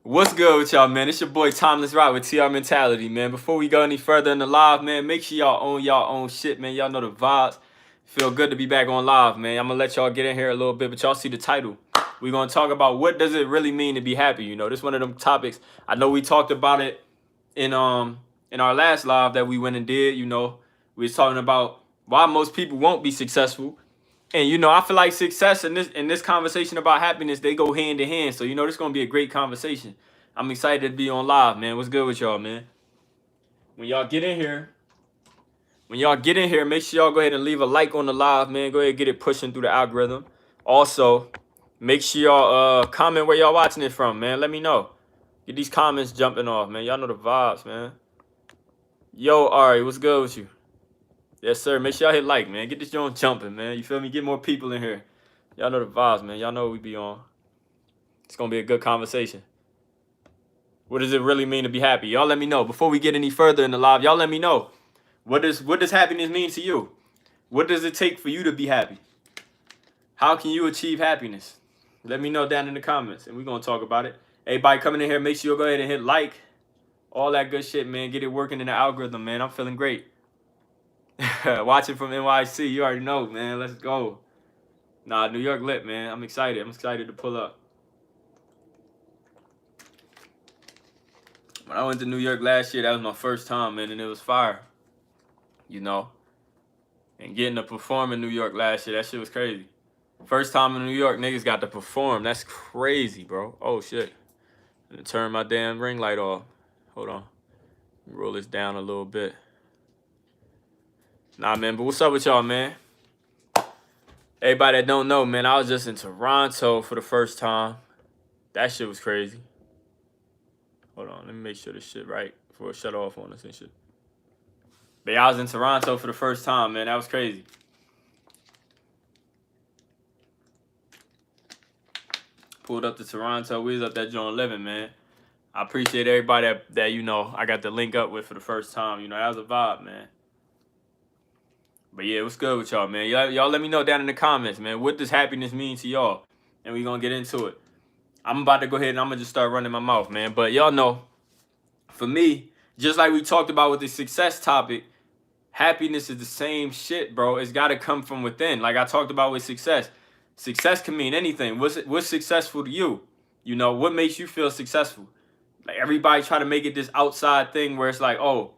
What's good with y'all, man? It's your boy TimelessRoc with TR Mentality, man. Before we go any further in the live, man, make sure y'all own shit, man. Y'all know the vibes. Feel good to be back on live, man. I'm gonna let y'all get in here a little bit, but y'all see the title. We're gonna talk about what does it really mean to be happy. You know, this is one of them topics. I know we talked about it in our last live that we went and did. You know, we was talking about why most people won't be successful. And you know, I feel like success in this conversation about happiness, they go hand in hand. So you know, this is gonna be a great conversation. I'm excited to be on live, man. What's good with y'all, man? When y'all get in here, make sure y'all go ahead and leave a like on the live, man. Go ahead and get it pushing through the algorithm. Also, make sure y'all comment where y'all watching it from, man. Let me know. Get these comments jumping off, man. Y'all know the vibes, man. Yo, Ari, what's good with you? Yes, sir. Make sure y'all hit like, man. Get this joint jumping, man. You feel me? Get more people in here. Y'all know the vibes, man. Y'all know what we be on. It's going to be a good conversation. What does it really mean to be happy? Y'all let me know. Before we get any further in the live, y'all let me know. What does happiness mean to you? What does it take for you to be happy? How can you achieve happiness? Let me know down in the comments, and we're going to talk about it. Everybody coming in here, make sure you go ahead and hit like. All that good shit, man. Get it working in the algorithm, man. I'm feeling great. Watching from NYC, you already know, man. Let's go. Nah, New York lit, man. I'm excited. I'm excited to pull up. When I went to New York last year, that was my first time, man, and it was fire. You know? And getting to perform in New York last year, that shit was crazy. First time in New York, niggas got to perform. That's crazy, bro. Oh, shit. I'm gonna turn my damn ring light off. Hold on. Roll this down a little bit. Nah, man, but what's up with y'all, man? Everybody that don't know, man, I was just in Toronto for the first time. That shit was crazy. Hold on, let me make sure this shit right before it shut off on us and shit. But yeah, I was in Toronto for the first time, man. That was crazy. Pulled up to Toronto. We was up that joint living, man. I appreciate everybody that you know I got to link up with for the first time. You know, that was a vibe, man. But yeah, what's good with y'all, man? Y'all let me know down in the comments, man. What does happiness mean to y'all? And we gonna get into it. I'm about to go ahead and I'm gonna just start running my mouth, man. But y'all know, for me, just like we talked about with the success topic, happiness is the same shit, bro. It's gotta come from within. Like I talked about with success. Success can mean anything. What's successful to you? You know, what makes you feel successful? Like everybody try to make it this outside thing where it's like, oh,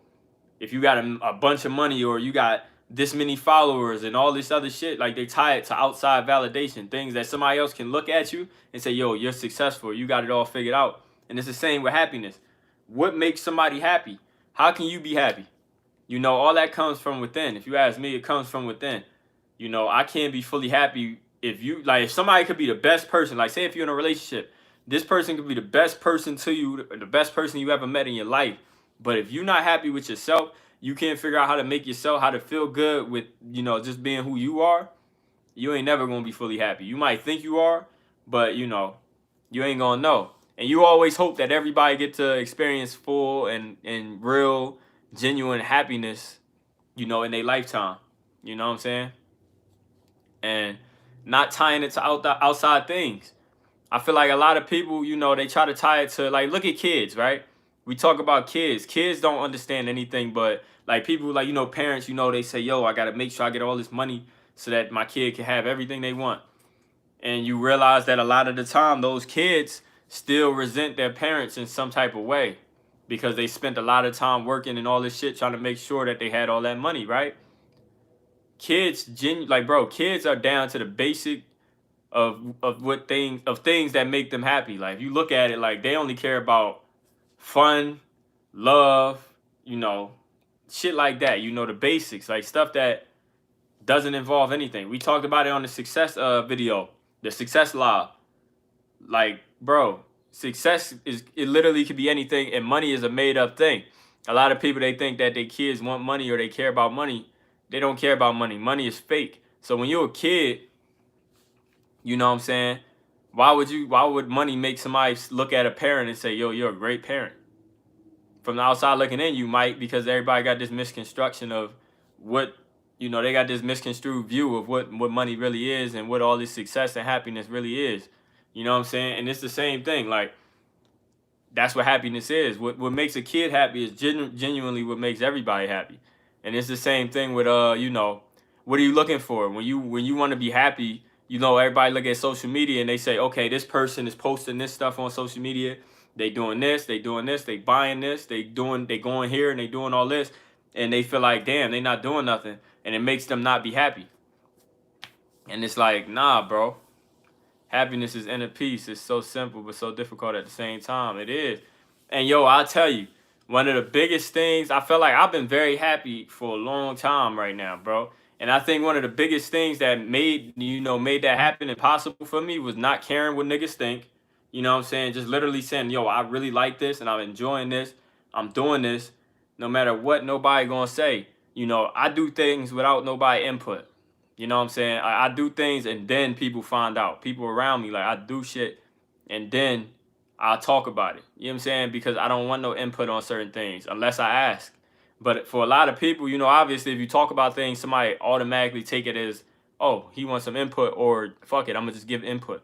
if you got a bunch of money or you got this many followers and all this other shit, like they tie it to outside validation, things that somebody else can look at you and say, yo, you're successful, you got it all figured out. And it's the same with happiness. What makes somebody happy? How can you be happy? You know, all that comes from within. If you ask me, it comes from within. You know, I can't be fully happy if somebody could be the best person, like say if you're in a relationship, this person could be the best person to you, the best person you ever met in your life. But if you're not happy with yourself, you can't figure out how to make yourself, how to feel good with, you know, just being who you are, you ain't never going to be fully happy. You might think you are, but, you know, you ain't going to know. And you always hope that everybody get to experience full and real, genuine happiness, you know, in their lifetime. You know what I'm saying? And not tying it to outside things. I feel like a lot of people, you know, they try to tie it to, like, look at kids, right? We talk about kids. Kids don't understand anything, but like people, like, you know, parents, you know, they say, yo, I got to make sure I get all this money so that my kid can have everything they want. And you realize that a lot of the time, those kids still resent their parents in some type of way because they spent a lot of time working and all this shit trying to make sure that they had all that money, right? Kids, kids are down to the basic of things that make them happy. Like, if you look at it, like, they only care about fun, love, you know, shit like that. You know, the basics, like stuff that doesn't involve anything. We talked about it on the success video, the success law. Like, bro, success it literally could be anything, and money is a made up thing. A lot of people, they think that their kids want money or they care about money. They don't care about money. Money is fake. So when you're a kid, you know what I'm saying? Why would money make somebody look at a parent and say, yo, you're a great parent? From the outside looking in, you might, because everybody got this misconstruction of what, you know, they got this misconstrued view of what money really is and what all this success and happiness really is. You know what I'm saying? And it's the same thing. Like, that's what happiness is. What makes a kid happy is genuinely what makes everybody happy. And it's the same thing with you know, what are you looking for when you want to be happy? You know, everybody look at social media and they say, okay, this person is posting this stuff on social media. They doing this, they buying this, they going here and they doing all this, and they feel like, damn, they not doing nothing, and it makes them not be happy. And it's like, nah, bro. Happiness is inner peace. It's so simple but so difficult at the same time. It is. And yo, I'll tell you, one of the biggest things, I feel like I've been very happy for a long time right now, bro. And I think one of the biggest things that made that happen and possible for me was not caring what niggas think. You know what I'm saying? Just literally saying, yo, I really like this and I'm enjoying this. I'm doing this no matter what nobody gonna say. You know, I do things without nobody input. You know what I'm saying? I do things and then people find out. People around me, like, I do shit and then I'll talk about it. You know what I'm saying? Because I don't want no input on certain things unless I ask. But for a lot of people, you know, obviously if you talk about things, somebody automatically take it as, oh, he wants some input, or fuck it, I'm gonna just give input.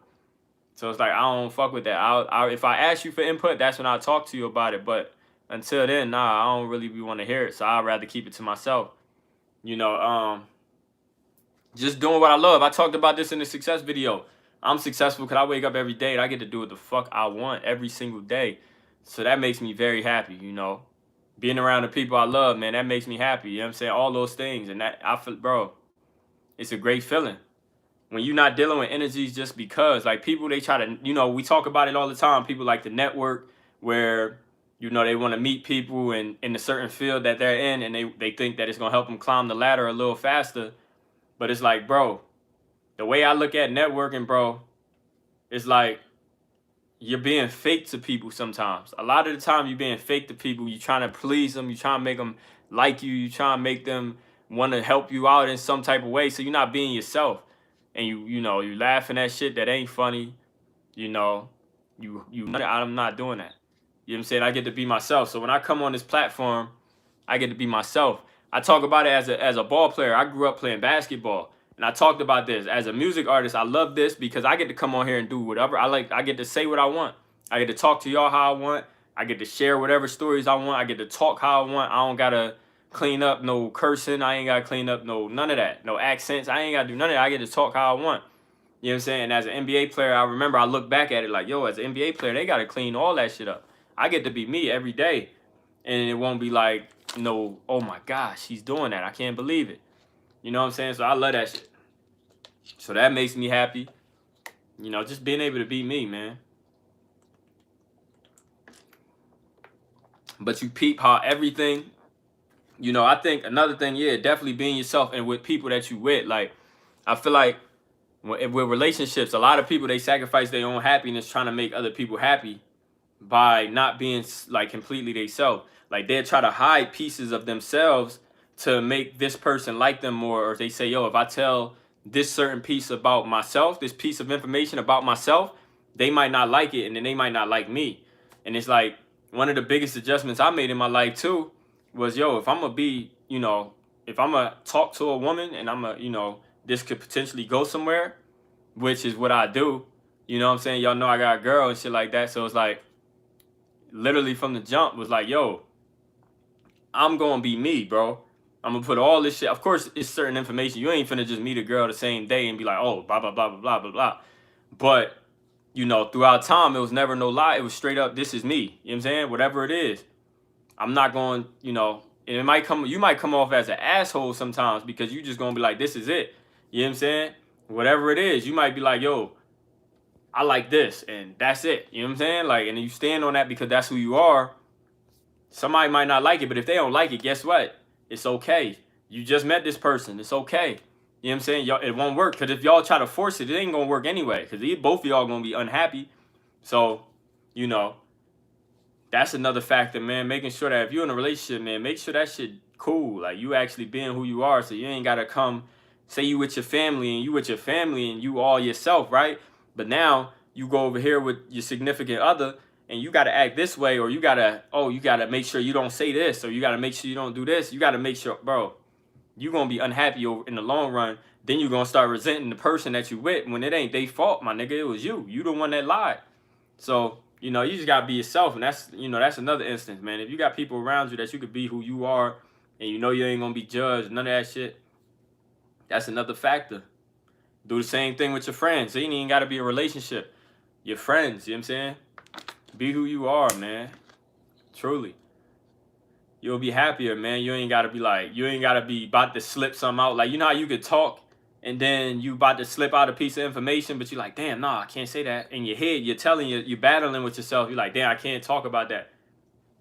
So it's like, I don't fuck with that. If I ask you for input, that's when I'll talk to you about it. But until then, nah, I don't really want to hear it. So I'd rather keep it to myself. You know, just doing what I love. I talked about this in the success video. I'm successful because I wake up every day and I get to do what the fuck I want every single day. So that makes me very happy, you know. Being around the people I love, man, that makes me happy. You know what I'm saying? All those things. And that, I feel, bro, it's a great feeling. When you're not dealing with energies just because, like, people, they try to, you know, we talk about it all the time. People like to network where, you know, they want to meet people in a certain field that they're in, and they think that it's going to help them climb the ladder a little faster. But it's like, bro, the way I look at networking, bro, it's like you're being fake to people sometimes. A lot of the time you're being fake to people. You're trying to please them. You're trying to make them like you. You're trying to make them want to help you out in some type of way. So you're not being yourself. And you know, you laughing at shit that ain't funny. You know, I'm not doing that. You know what I'm saying? I get to be myself. So when I come on this platform, I get to be myself. I talk about it as a ball player. I grew up playing basketball, and I talked about this as a music artist. I love this because I get to come on here and do whatever I like. I get to say what I want. I get to talk to y'all how I want. I get to share whatever stories I want. I get to talk how I want. I don't gotta clean up no cursing. I ain't gotta clean up none of that. No accents. I ain't gotta do none of that. I get to talk how I want. You know what I'm saying? And as an NBA player, I remember I look back at it like, yo, as an NBA player, they gotta clean all that shit up. I get to be me every day, and it won't be like, no, oh my gosh, he's doing that. I can't believe it. You know what I'm saying? So I love that shit. So that makes me happy. You know, just being able to be me, man. But you peep how everything, you know, I think another thing, yeah, definitely being yourself and with people that you with. Like, I feel like with relationships, a lot of people, they sacrifice their own happiness trying to make other people happy by not being like completely themselves. Like, they try to hide pieces of themselves to make this person like them more. Or they say, yo, if I tell this certain piece about myself, this piece of information about myself, they might not like it, and then they might not like me. And it's like, one of the biggest adjustments I made in my life too was, yo, if I'm gonna be, you know, if I'm gonna talk to a woman and I'm gonna, you know, this could potentially go somewhere, which is what I do. You know what I'm saying? Y'all know I got a girl and shit like that. So it's like, literally from the jump was like, yo, I'm gonna be me, bro. I'm gonna put all this shit. Of course, it's certain information. You ain't finna just meet a girl the same day and be like, oh, blah, blah, blah, blah, blah, blah, blah. But, you know, throughout time, it was never no lie. It was straight up, this is me. You know what I'm saying? Whatever it is. I'm not going, you know, and it might come, you might come off as an asshole sometimes because you just gonna be like, this is it. You know what I'm saying? Whatever it is, you might be like, yo, I like this, and that's it. You know what I'm saying? Like, and you stand on that because that's who you are. Somebody might not like it, but if they don't like it, guess what? It's okay. You just met this person. It's okay. You know what I'm saying? Y'all, it won't work. Because if y'all try to force it, it ain't going to work anyway. Because both of y'all going to be unhappy. So, you know, that's another factor, man. Making sure that if you're in a relationship, man, make sure that shit cool. Like, you actually being who you are. So you ain't got to come, say you with your family and you all yourself, right? But now you go over here with your significant other and you got to act this way, or you got to make sure you don't say this, or you got to make sure you don't do this. You got to make sure, bro, you're going to be unhappy in the long run then you're going to start resenting the person that you with when it ain't their fault, my nigga. It was you. You the one that lied. So, you know, you just got to be yourself. And that's, you know, that's another instance, man. If you got people around you that you could be who you are and you know you ain't going to be judged, none of that shit, that's another factor. Do the same thing with your friends. It ain't even got to be a relationship. Your friends, you know what I'm saying? Be who you are, man. Truly. You'll be happier, man. You ain't got to be like, you ain't got to be about to slip something out. Like, you know how you could talk and then you about to slip out a piece of information, but you're like, damn, nah, I can't say that. In your head, you're telling you, you're battling with yourself. You're like, damn, I can't talk about that.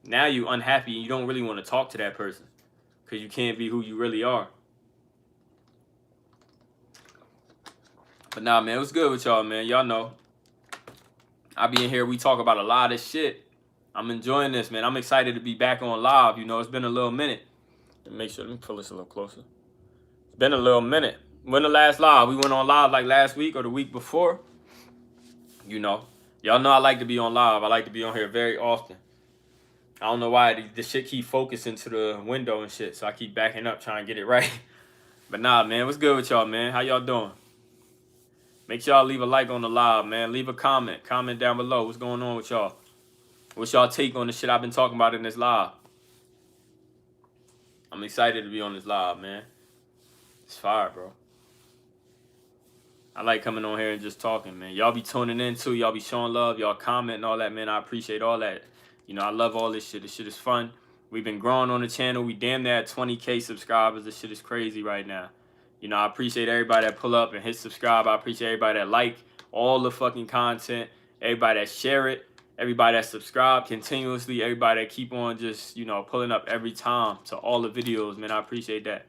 Now you unhappy and you don't really want to talk to that person because you can't be who you really are. But nah, man, it was good with y'all, man. Y'all know. I be in here, we talk about a lot of shit. I'm enjoying this, man. I'm excited to be back on live. You know, it's been a little minute. Make sure, let me pull this a little closer. It's been a little minute. When the last live? We went on live like last week or the week before. You know, y'all know I like to be on live. I like to be on here very often. I don't know why this shit keep focusing to the window and shit, so I keep backing up trying to get it right. But nah, man, what's good with y'all, man? How y'all doing? Make sure y'all leave a like on the live, man. Leave a comment. Comment down below. What's going on with y'all? What's y'all take on the shit I've been talking about in this live? I'm excited to be on this live, man. It's fire, bro. I like coming on here and just talking, man. Y'all be tuning in, too. Y'all be showing love. Y'all commenting all that, man. I appreciate all that. You know, I love all this shit. This shit is fun. We've been growing on the channel. We damn near at 20K subscribers. This shit is crazy right now. You know, I appreciate everybody that pull up and hit subscribe. I appreciate everybody that like all the fucking content. Everybody that share it. Everybody that subscribe continuously. Everybody that keep on just, you know, pulling up every time to all the videos, man. I appreciate that.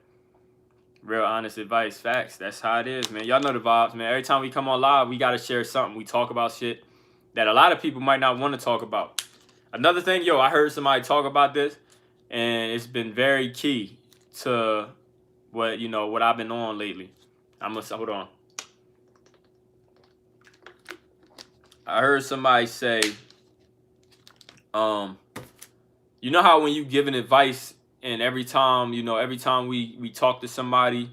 Real honest advice. Facts. That's how it is, man. Y'all know the vibes, man. Every time we come on live, we got to share something. We talk about shit that a lot of people might not want to talk about. Another thing, yo, I heard somebody talk about this, and it's been very key to what, you know, what I've been on lately. Hold on. I heard somebody say, you know how when you giving advice and every time we talk to somebody,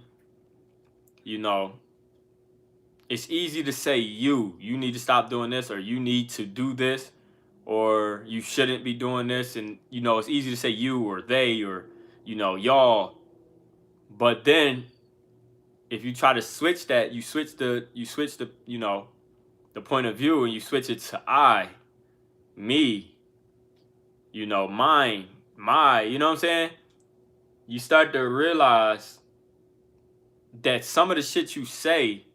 you know, it's easy to say you need to stop doing this, or you need to do this, or you shouldn't be doing this. And, you know, it's easy to say you or they or, you know, y'all. But then if you try to switch that, you switch the, you know, the point of view, and you switch it to I, me, you know, mine, my, you know what I'm saying? You start to realize that some of the shit you say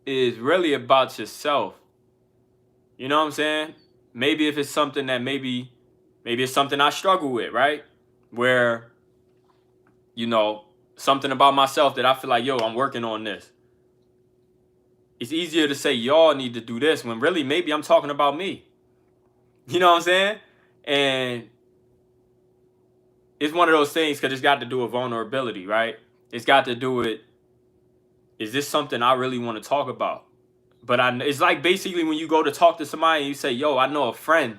is really about yourself. You know what I'm saying? Maybe if it's something that maybe it's something I struggle with, right? Where, you know, something about myself that I feel like, yo, I'm working on this. It's easier to say y'all need to do this when really maybe I'm talking about me. You know what I'm saying? And it's one of those things because it's got to do with vulnerability, right? It's got to do with, is this something I really want to talk about? But it's like basically when you go to talk to somebody and you say, yo, I know a friend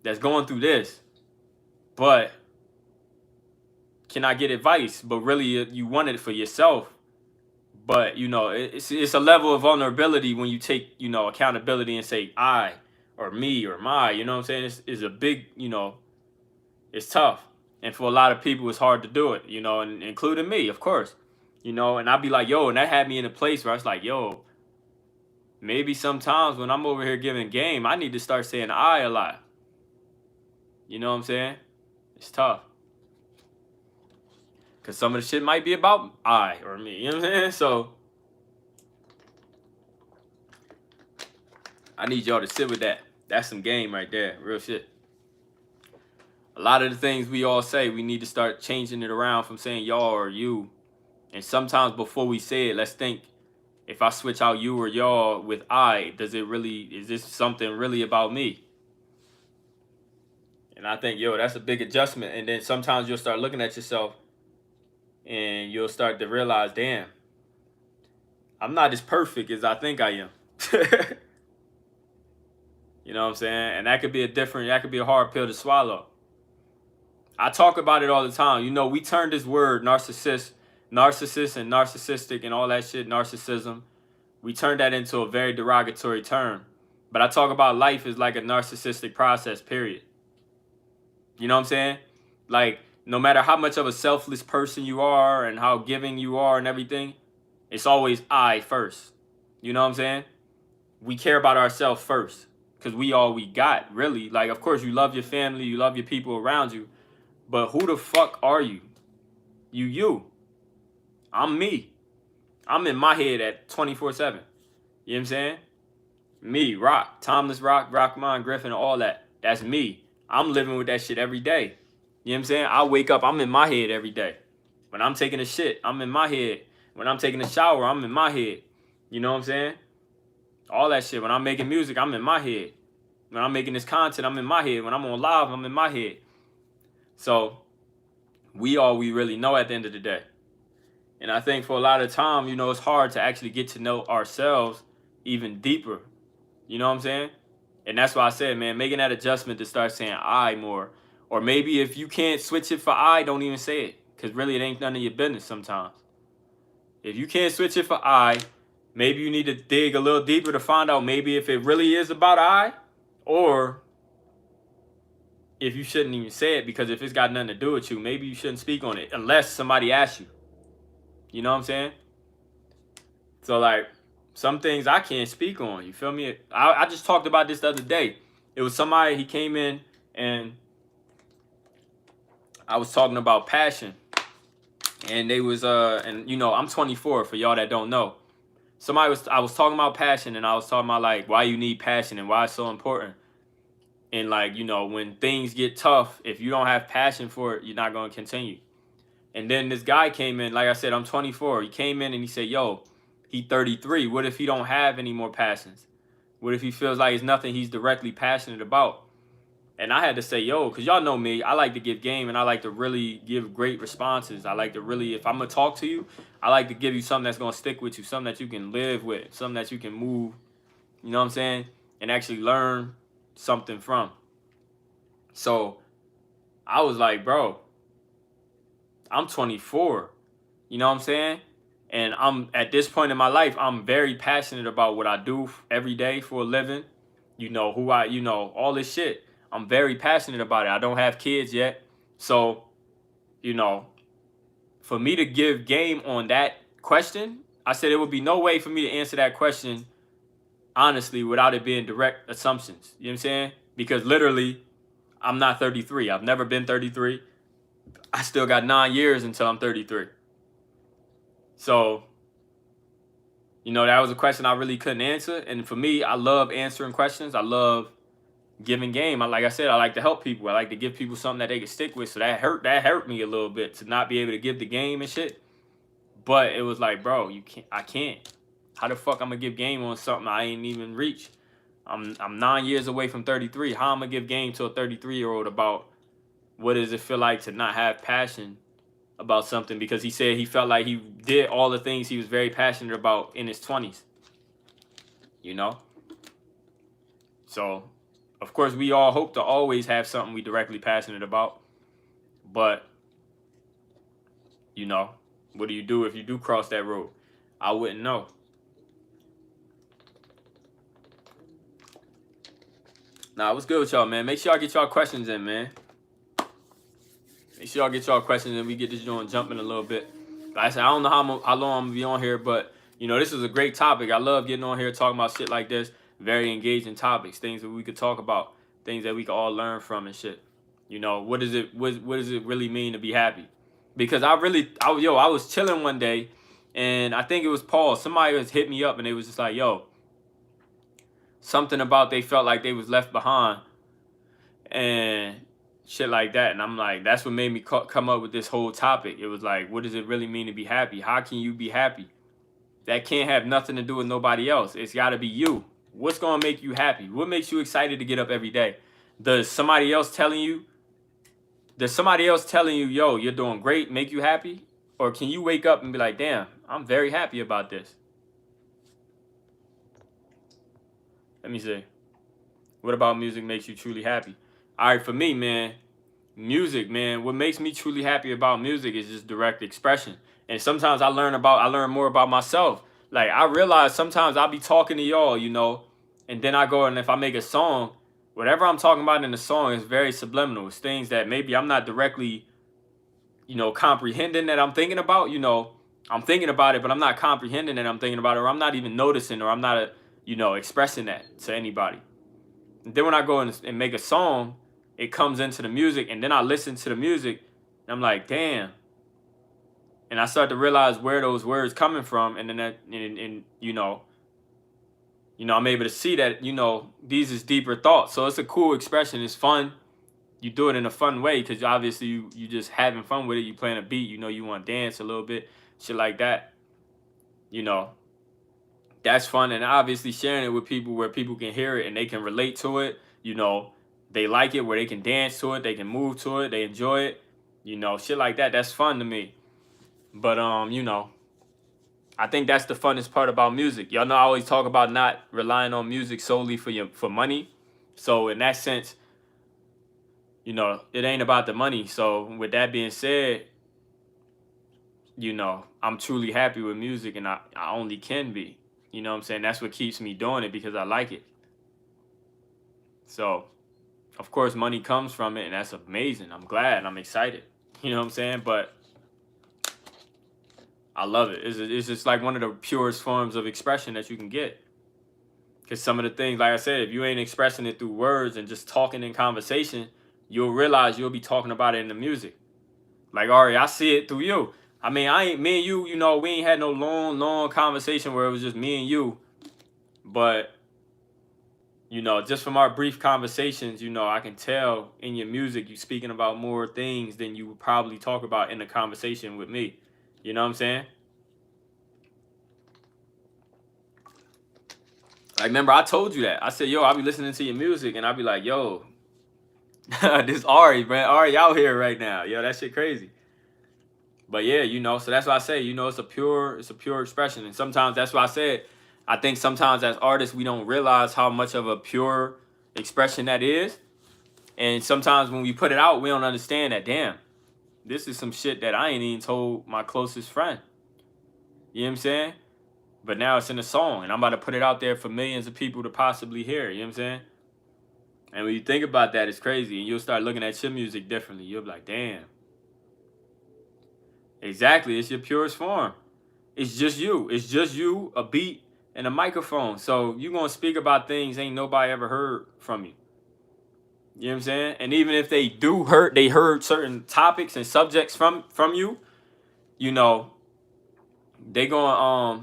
that's going through this, but can I get advice? But really you want it for yourself. But, you know, it's a level of vulnerability when you take, you know, accountability and say I or me or my, you know what I'm saying? It's a big, you know, it's tough. And for a lot of people, it's hard to do it, you know, and including me, of course, you know, and I'd be like, yo, and that had me in a place where I was like, yo, maybe sometimes when I'm over here giving game, I need to start saying I a lot. You know what I'm saying? It's tough. Because some of the shit might be about I or me. You know what I'm saying? So I need y'all to sit with that. That's some game right there. Real shit. A lot of the things we all say, we need to start changing it around from saying y'all or you. And sometimes before we say it, let's think, if I switch out you or y'all with I, is this something really about me? And I think, yo, that's a big adjustment. And then sometimes you'll start looking at yourself and you'll start to realize, damn, I'm not as perfect as I think I am. You know what I'm saying? And that could be a hard pill to swallow. I talk about it all the time. You know, we turn this word narcissist narcissist and narcissistic and all that shit, narcissism, we turn that into a very derogatory term. But I talk about life as like a narcissistic process, period. You know what I'm saying? Like, no matter how much of a selfless person you are and how giving you are and everything, it's always I first. You know what I'm saying? We care about ourselves first because we all we got, really. Like, of course, you love your family, you love your people around you, but who the fuck are you? You. I'm me. I'm in my head at 24/7. You know what I'm saying? Me, Rock, TimelessRoc, Rockman, Griffin, all that. That's me. I'm living with that shit every day. You know what I'm saying? I wake up, I'm in my head every day. When I'm taking a shit, I'm in my head. When I'm taking a shower, I'm in my head. You know what I'm saying? All that shit. When I'm making music, I'm in my head. When I'm making this content, I'm in my head. When I'm on live, I'm in my head. So we all we really know at the end of the day. And I think for a lot of time, you know, it's hard to actually get to know ourselves even deeper. You know what I'm saying? And that's why I said, man, making that adjustment to start saying I more. Or maybe if you can't switch it for I, don't even say it. Because really, it ain't none of your business sometimes. If you can't switch it for I, maybe you need to dig a little deeper to find out maybe if it really is about I, or if you shouldn't even say it, because if it's got nothing to do with you, maybe you shouldn't speak on it unless somebody asks you. You know what I'm saying? So, like, some things I can't speak on. You feel me? I just talked about this the other day. It was somebody, he came in and I was talking about passion. And they was, and you know, I'm 24 for y'all that don't know. I was talking about passion, and I was talking about like why you need passion and why it's so important. And like, you know, when things get tough, if you don't have passion for it, you're not going to continue. And then this guy came in, like I said, I'm 24. He came in and he said, yo, he 33. What if he don't have any more passions? What if he feels like it's nothing he's directly passionate about? And I had to say, yo, because y'all know me, I like to give game and I like to really give great responses. I like to really, if I'm going to talk to you, I like to give you something that's going to stick with you, something that you can live with, something that you can move, you know what I'm saying, and actually learn something from. So I was like, bro, I'm 24, you know what I'm saying? And I'm at this point in my life, I'm very passionate about what I do every day for a living, you know, all this shit. I'm very passionate about it. I don't have kids yet. So, you know, for me to give game on that question, I said it would be no way for me to answer that question honestly without it being direct assumptions. You know what I'm saying? Because literally, I'm not 33. I've never been 33. I still got 9 years until I'm 33. So, you know, that was a question I really couldn't answer. And for me, I love answering questions. I love giving game. Like I said, I like to help people. I like to give people something that they can stick with. So that hurt me a little bit to not be able to give the game and shit. But it was like, bro, I can't. How the fuck I'm gonna give game on something I ain't even reached? I'm 9 years away from 33. How I'm gonna give game to a 33-year-old about what does it feel like to not have passion about something? Because he said he felt like he did all the things he was very passionate about in his 20s. You know? So of course, we all hope to always have something we directly passionate about. But, you know, what do you do if you do cross that road? I wouldn't know. Nah, what's good with y'all, man? Make sure y'all get y'all questions in, man. Make sure y'all get y'all questions in. We get this joint jumping a little bit. Like I said, I don't know how long I'm going to be on here, but, you know, this is a great topic. I love getting on here talking about shit like this. Very engaging topics, things that we could talk about, things that we could all learn from and shit. You know, what does it really mean to be happy? Because I was chilling one day, and I think it was Paul. Somebody was hit me up, and they was just like, yo, something about they felt like they was left behind, and shit like that. And I'm like, that's what made me come up with this whole topic. It was like, what does it really mean to be happy? How can you be happy? That can't have nothing to do with nobody else. It's got to be you. What's going to make you happy? What makes you excited to get up every day? Does somebody else telling you, yo, you're doing great, make you happy? Or can you wake up and be like, damn, I'm very happy about this? Let me see. What about music makes you truly happy? All right, for me, man, music, man, what makes me truly happy about music is just direct expression. And sometimes I learn more about myself. Like I realize sometimes I'll be talking to y'all, you know, and then I go and if I make a song, whatever I'm talking about in the song is very subliminal. It's things that maybe I'm not directly, you know, comprehending that I'm thinking about, you know, I'm thinking about it, but I'm not comprehending that I'm thinking about it, or I'm not even noticing, or I'm not, you know, expressing that to anybody. And then when I go and make a song, it comes into the music, and then I listen to the music, and I'm like, damn. And I start to realize where those words coming from, and then and I'm able to see that, you know, these is deeper thoughts. So it's a cool expression. It's fun. You do it in a fun way because obviously you just having fun with it. You playing a beat, you know, you want to dance a little bit, shit like that. You know, that's fun, and obviously sharing it with people where people can hear it and they can relate to it. You know, they like it, where they can dance to it, they can move to it, they enjoy it. You know, shit like that. That's fun to me. But you know, I think that's the funnest part about music. Y'all know I always talk about not relying on music solely for money. So in that sense, you know, it ain't about the money. So with that being said, you know, I'm truly happy with music, and I only can be. You know what I'm saying? That's what keeps me doing it, because I like it. So, of course, money comes from it, and that's amazing. I'm glad. I'm excited. You know what I'm saying? But I love it. It's just like one of the purest forms of expression that you can get. Because some of the things, like I said, if you ain't expressing it through words and just talking in conversation, you'll realize you'll be talking about it in the music. Like, Ari, I see it through you. I mean, me and you, you know, we ain't had no long conversation where it was just me and you. But, you know, just from our brief conversations, you know, I can tell in your music you speaking about more things than you would probably talk about in a conversation with me. You know what I'm saying? Like, remember, I told you that. I said, yo, I'll be listening to your music, and I'll be like, yo, this Ari, man. Ari out here right now. Yo, that shit crazy. But yeah, you know, so that's why I say, you know, it's a pure expression. And sometimes that's why I said, I think sometimes as artists, we don't realize how much of a pure expression that is. And sometimes when we put it out, we don't understand that, damn, this is some shit that I ain't even told my closest friend. You know what I'm saying? But now it's in a song, and I'm about to put it out there for millions of people to possibly hear. You know what I'm saying? And when you think about that, it's crazy. And you'll start looking at your music differently. You'll be like, damn. Exactly. It's your purest form. It's just you. It's just you, a beat, and a microphone. So you're going to speak about things ain't nobody ever heard from you. You know what I'm saying? And even if they heard certain topics and subjects from you, you know, they gonna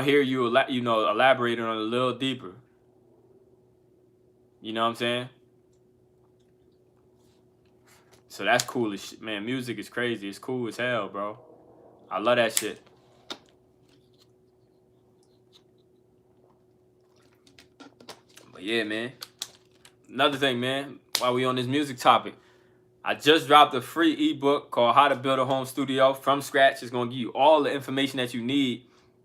hear you, you know, elaborating on it a little deeper. You know what I'm saying? So that's cool as shit, man. Music is crazy. It's cool as hell, bro. I love that shit. But yeah, man. Another thing, man, while we on this music topic, I just dropped a free ebook called How to Build a Home Studio from Scratch. It's going to give you all the information that you need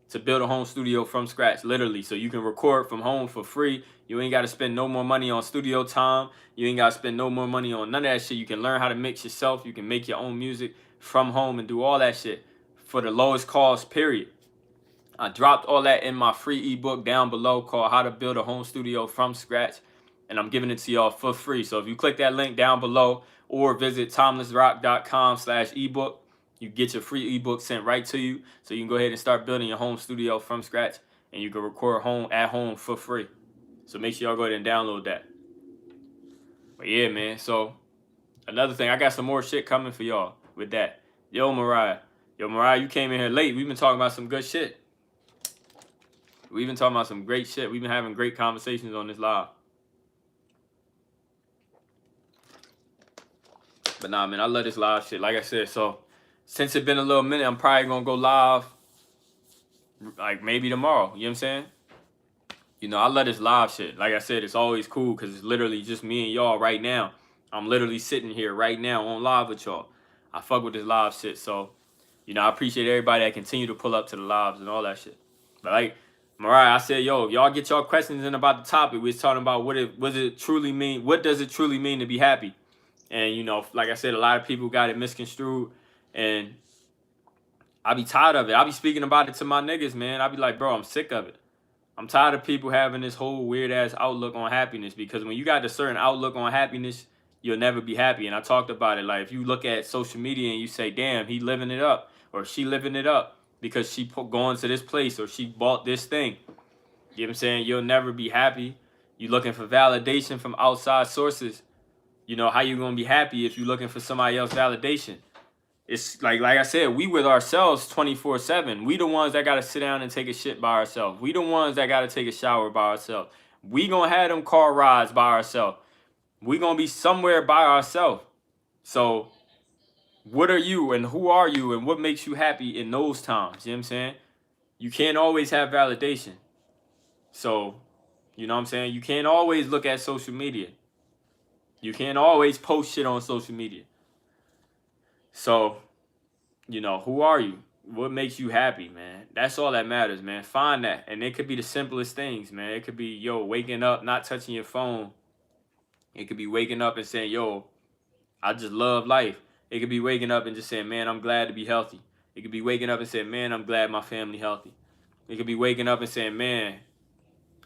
to build a home studio from scratch, literally. So you can record from home for free. You ain't got to spend no more money on studio time. You ain't got to spend no more money on none of that shit. You can learn how to mix yourself. You can make your own music from home and do all that shit for the lowest cost, period. I dropped all that in my free ebook down below called How to Build a Home Studio from Scratch. And I'm giving it to y'all for free. So if you click that link down below or visit TimelessRoc.com/ebook, you get your free ebook sent right to you. So you can go ahead and start building your home studio from scratch. And you can record at home for free. So make sure y'all go ahead and download that. But yeah, man. So another thing, I got some more shit coming for y'all with that. Yo, Mariah, you came in here late. We've been talking about some good shit. We've been talking about some great shit. We've been having great conversations on this live. But nah, man, I love this live shit. Like I said, so since it's been a little minute, I'm probably going to go live like maybe tomorrow. You know what I'm saying? You know, I love this live shit. Like I said, it's always cool because it's literally just me and y'all right now. I'm literally sitting here right now on live with y'all. I fuck with this live shit. So, you know, I appreciate everybody that continue to pull up to the lives and all that shit. But like Mariah, I said, yo, y'all get y'all questions in about the topic. We was talking about what does it truly mean to be happy? And, you know, like I said, a lot of people got it misconstrued. And I be tired of it. I be speaking about it to my niggas, man. I be like, bro, I'm sick of it. I'm tired of people having this whole weird-ass outlook on happiness. Because when you got a certain outlook on happiness, you'll never be happy. And I talked about it. Like, if you look at social media and you say, damn, he living it up. Or she living it up because she going to this place or she bought this thing. You know what I'm saying? You'll never be happy. You looking for validation from outside sources. You know, how you going to be happy if you're looking for somebody else's validation? It's like I said, we with ourselves 24/7. We the ones that got to sit down and take a shit by ourselves. We the ones that got to take a shower by ourselves. We going to have them car rides by ourselves. We going to be somewhere by ourselves. So what are you and who are you and what makes you happy in those times? You know what I'm saying? You can't always have validation. So, you know what I'm saying? You can't always look at social media. You can't always post shit on social media. So, you know, who are you? What makes you happy, man? That's all that matters, man. Find that. And it could be the simplest things, man. It could be, yo, waking up, not touching your phone. It could be waking up and saying, yo, I just love life. It could be waking up and just saying, man, I'm glad to be healthy. It could be waking up and saying, man, I'm glad my family healthy. It could be waking up and saying, man,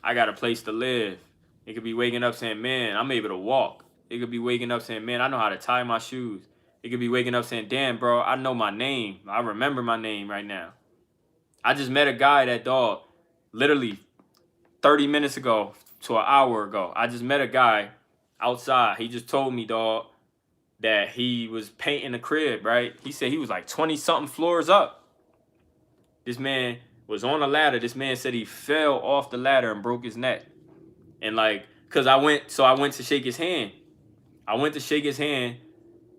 I got a place to live. It could be waking up saying, man, I'm able to walk. It could be waking up saying, man, I know how to tie my shoes. It could be waking up saying, damn, bro, I know my name. I remember my name right now. I just met a guy, that dog, literally 30 minutes ago to an hour ago. I just met a guy outside. He just told me, dog, that he was painting a crib, right? He said he was like 20-something floors up. This man was on a ladder. This man said he fell off the ladder and broke his neck. And like, cause I went to shake his hand. I went to shake his hand,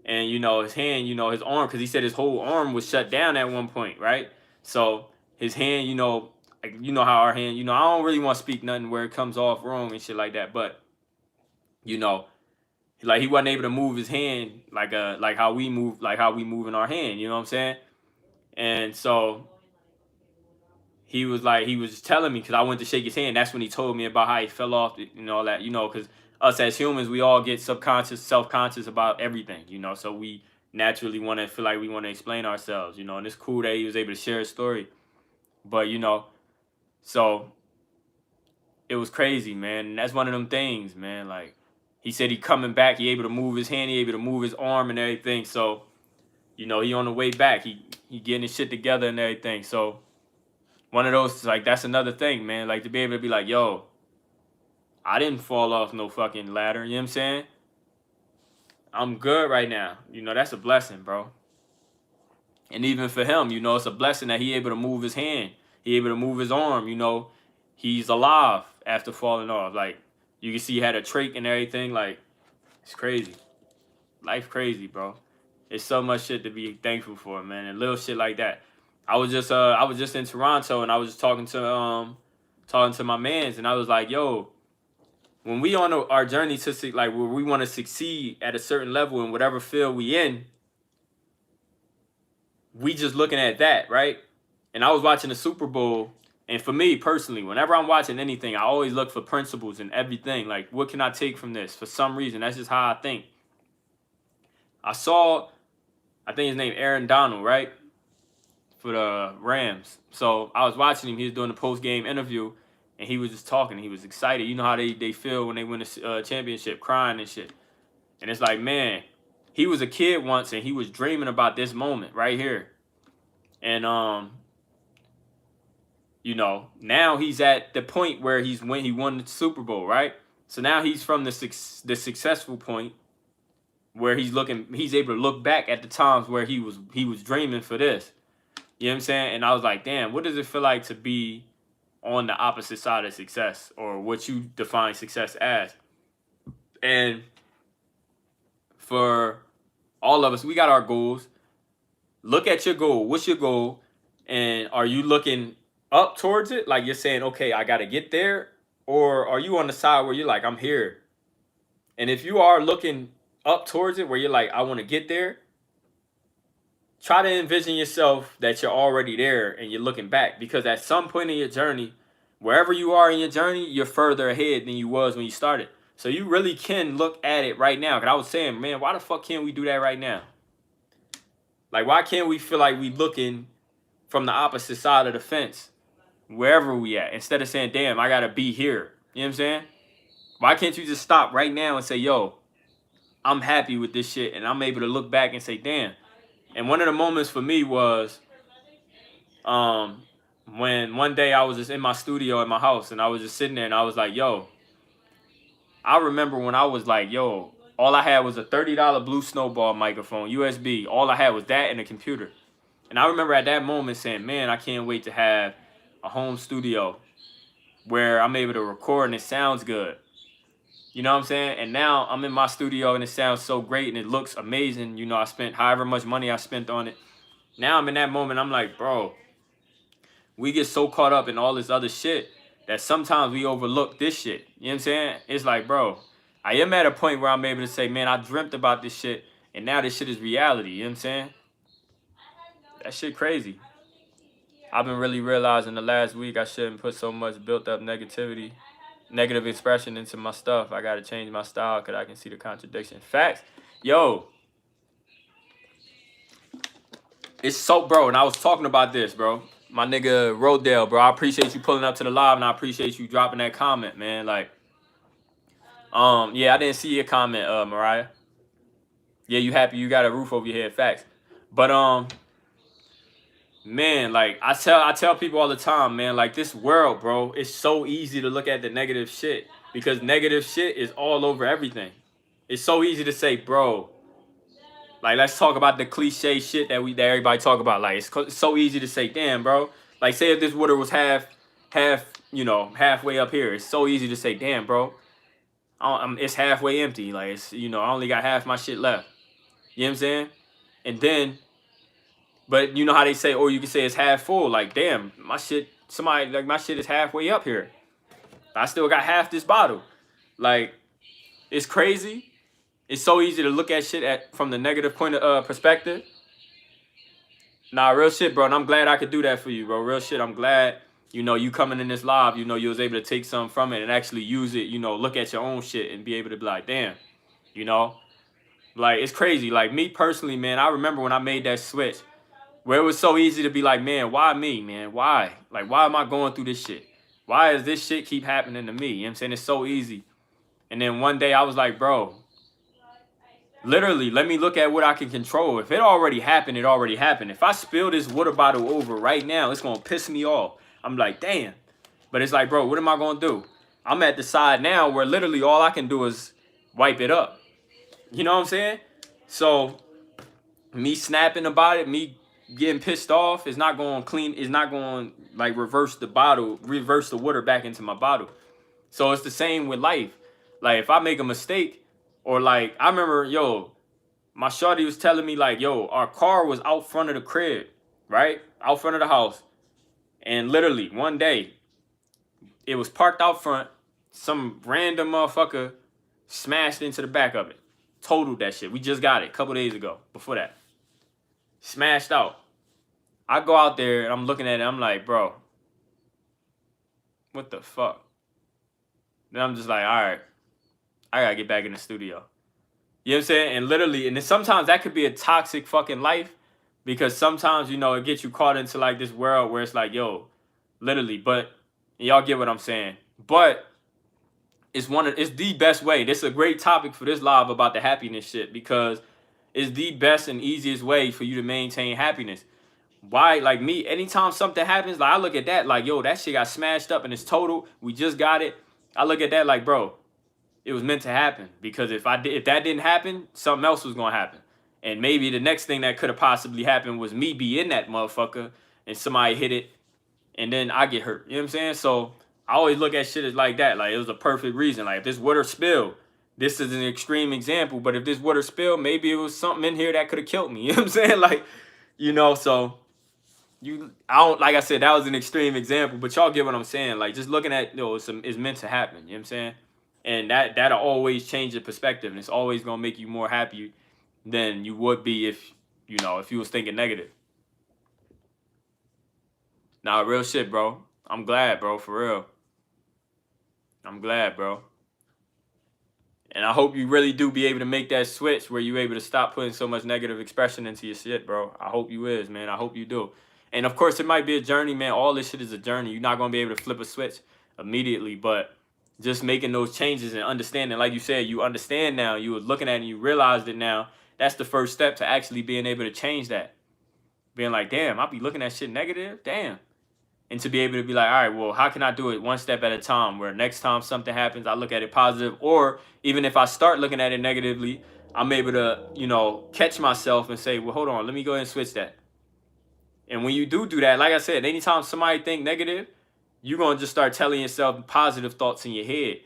and you know, his hand, you know, his arm, cause he said his whole arm was shut down at one point, right? So his hand, you know, like, you know how our hand, you know, I don't really want to speak nothing where it comes off wrong and shit like that, but you know, like he wasn't able to move his hand like how we move in our hand, you know what I'm saying? And so he was just telling me, because I went to shake his hand. That's when he told me about how he fell off, you know, all that, you know, because us as humans, we all get subconscious, self-conscious about everything, you know, so we naturally want to feel like we want to explain ourselves, you know, and it's cool that he was able to share his story. But, you know, so it was crazy, man. And that's one of them things, man. Like, he said he coming back, he able to move his hand, he able to move his arm and everything. So, you know, he on the way back. He getting his shit together and everything. So, one of those, like, that's another thing, man. Like, to be able to be like, yo, I didn't fall off no fucking ladder. You know what I'm saying? I'm good right now. You know, that's a blessing, bro. And even for him, you know, it's a blessing that he able to move his hand. He able to move his arm, you know. He's alive after falling off. Like, you can see he had a trach and everything. Like, it's crazy. Life crazy, bro. It's so much shit to be thankful for, man. And little shit like that. I was just in Toronto, and I was just talking to my mans, and I was like, yo, when we on our journey to like where we want to succeed at a certain level in whatever field we in, we just looking at that, right? And I was watching the Super Bowl, and for me personally, whenever I'm watching anything, I always look for principles in everything. Like, what can I take from this? For some reason, that's just how I think. I think his name Aaron Donald, right? For the Rams. So I was watching him. He was doing the post-game interview, and he was just talking. He was excited. You know how they feel when they win a championship, crying and shit. And it's like, man, he was a kid once, and he was dreaming about this moment right here. And you know, now he's at the point where he won the Super Bowl, right? So now he's from the successful point where he's able to look back at the times where he was dreaming for this. You know what I'm saying? And I was like, damn, what does it feel like to be on the opposite side of success, or what you define success as? And for all of us, we got our goals. Look at your goal. What's your goal? And are you looking up towards it? Like, you're saying, okay, I got to get there? Or are you on the side where you're like, I'm here? And if you are looking up towards it, where you're like, I want to get there, try to envision yourself that you're already there and you're looking back, because at some point in your journey, wherever you are in your journey, you're further ahead than you was when you started. So you really can look at it right now. Cause I was saying, man, why the fuck can't we do that right now? Like, why can't we feel like we looking from the opposite side of the fence, wherever we at, instead of saying, damn, I gotta be here. You know what I'm saying? Why can't you just stop right now and say, yo, I'm happy with this shit, and I'm able to look back and say, damn. And one of the moments for me was when one day I was just in my studio at my house, and I was just sitting there, and I was like, yo, I remember when I was like, yo, all I had was a $30 Blue Snowball microphone, USB. All I had was that and a computer. And I remember at that moment saying, man, I can't wait to have a home studio where I'm able to record and it sounds good. You know what I'm saying? And now I'm in my studio and it sounds so great and it looks amazing. You know, I spent however much money I spent on it. Now I'm in that moment. I'm like, bro, we get so caught up in all this other shit that sometimes we overlook this shit. You know what I'm saying? It's like, bro, I am at a point where I'm able to say, man, I dreamt about this shit and now this shit is reality. You know what I'm saying? That shit crazy. I've been really realizing the last week I shouldn't put so much built up negative expression into my stuff. I gotta change my style because I can see the contradiction. Facts. Yo, it's so, bro, and I was talking about this, bro. My nigga Rodale, bro. I appreciate you pulling up to the live and I appreciate you dropping that comment, man. Like, yeah, I didn't see your comment, Mariah. Yeah, you happy you got a roof over your head, facts. But man, like I tell people all the time, man, like this world, bro, it's so easy to look at the negative shit because negative shit is all over everything. It's so easy to say, bro, like let's talk about the cliche shit that everybody talk about. Like it's so easy to say, damn, bro. Like say if this water was halfway up here, it's so easy to say, damn, bro, it's halfway empty. Like it's I only got half my shit left. You know what I'm saying? And then but you know how they say, or you can say it's half full. Like, damn, my shit is halfway up here. I still got half this bottle. Like, it's crazy. It's so easy to look at shit from the negative point of perspective. Nah, real shit, bro. And I'm glad I could do that for you, bro. Real shit. I'm glad, you coming in this live, you was able to take something from it and actually use it, look at your own shit and be able to be like, damn, like, it's crazy. Like, me personally, man, I remember when I made that switch where it was so easy to be like, man, why me, man? Why? Like, why am I going through this shit? Why does this shit keep happening to me? You know what I'm saying? It's so easy. And then one day I was like, bro, literally, let me look at what I can control. If it already happened, it already happened. If I spill this water bottle over right now, it's going to piss me off. I'm like, damn. But it's like, bro, what am I going to do? I'm at the side now where literally all I can do is wipe it up. You know what I'm saying? So me snapping about it, me getting pissed off is not going to clean, is not going to like reverse the water back into my bottle. So it's the same with life. Like if I make a mistake or like, I remember, my shorty was telling me like, our car was out front of the crib, right? Out front of the house. And literally one day it was parked out front. Some random motherfucker smashed into the back of it. Totaled that shit. We just got it a couple days ago before that. Smashed out. I go out there and I'm looking at it. I'm like, bro, what the fuck? Then I'm just like, all right, I gotta get back in the studio. You know what I'm saying? And literally, and then sometimes that could be a toxic fucking life because sometimes, it gets you caught into like this world where it's like, yo, literally, but y'all get what I'm saying. But it's the best way. This is a great topic for this live about the happiness shit because it's the best and easiest way for you to maintain happiness. Why, like me, anytime something happens, like I look at that like, yo, that shit got smashed up and it's total. We just got it. I look at that like, bro, it was meant to happen because if that didn't happen, something else was gonna happen. And maybe the next thing that could have possibly happened was me be in that motherfucker and somebody hit it and then I get hurt. You know what I'm saying? So I always look at shit as like that. Like it was a perfect reason. Like if this water spilled, this is an extreme example, but if this water spilled, maybe it was something in here that could have killed me. You know what I'm saying? Like, so like I said, that was an extreme example, but y'all get what I'm saying. Like just looking at, it's meant to happen. You know what I'm saying? And that'll always change your perspective, and it's always gonna make you more happy than you would be if you was thinking negative. Nah, real shit, bro. I'm glad, bro, for real. I'm glad, bro. And I hope you really do be able to make that switch where you're able to stop putting so much negative expression into your shit, bro. I hope you is, man. I hope you do. And of course, it might be a journey, man. All this shit is a journey. You're not going to be able to flip a switch immediately, but just making those changes and understanding, like you said, you understand now, you were looking at it and you realized it now. That's the first step to actually being able to change that. Being like, damn, I'll be looking at shit negative. Damn. And to be able to be like, all right, well, how can I do it one step at a time? Where next time something happens, I look at it positive. Or even if I start looking at it negatively, I'm able to, you know, catch myself and say, well, hold on, let me go ahead and switch that. And when you do that, like I said, anytime somebody think negative, you're going to just start telling yourself positive thoughts in your head.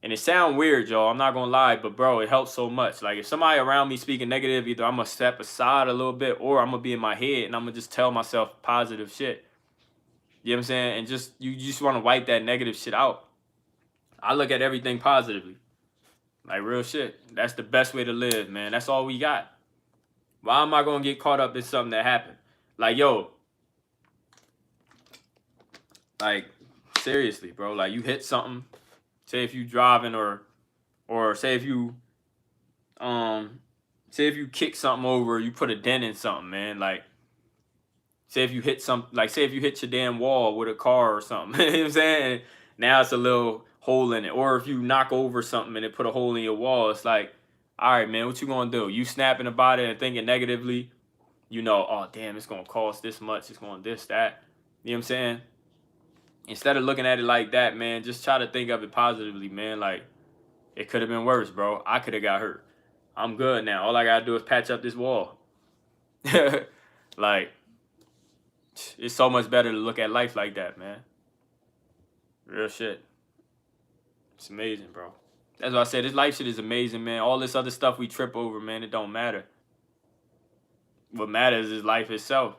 And it sounds weird, y'all. I'm not going to lie, but bro, it helps so much. Like if somebody around me speaking negative, either I'm going to step aside a little bit or I'm going to be in my head and I'm going to just tell myself positive shit. You know what I'm saying? And just you just want to wipe that negative shit out. I look at everything positively. Like real shit. That's the best way to live, man. That's all we got. Why am I going to get caught up in something that happened? Like, yo. Like, seriously, bro. Like, you hit something. Say if you driving or say if you kick something over, you put a dent in something, man. Like, say if you hit say if you hit your damn wall with a car or something. You know what I'm saying? Now it's a little hole in it. Or if you knock over something and it put a hole in your wall, it's like, all right, man, what you gonna do? You snapping about it and thinking negatively, you know, oh damn, it's gonna cost this much, it's gonna this, that. You know what I'm saying? Instead of looking at it like that, man, just try to think of it positively, man. Like, it could have been worse, bro. I could have got hurt. I'm good now. All I gotta do is patch up this wall. Like, it's so much better to look at life like that, man. Real shit. It's amazing, bro. That's what I said. This life shit is amazing, man. All this other stuff we trip over, man, it don't matter. What matters is life itself.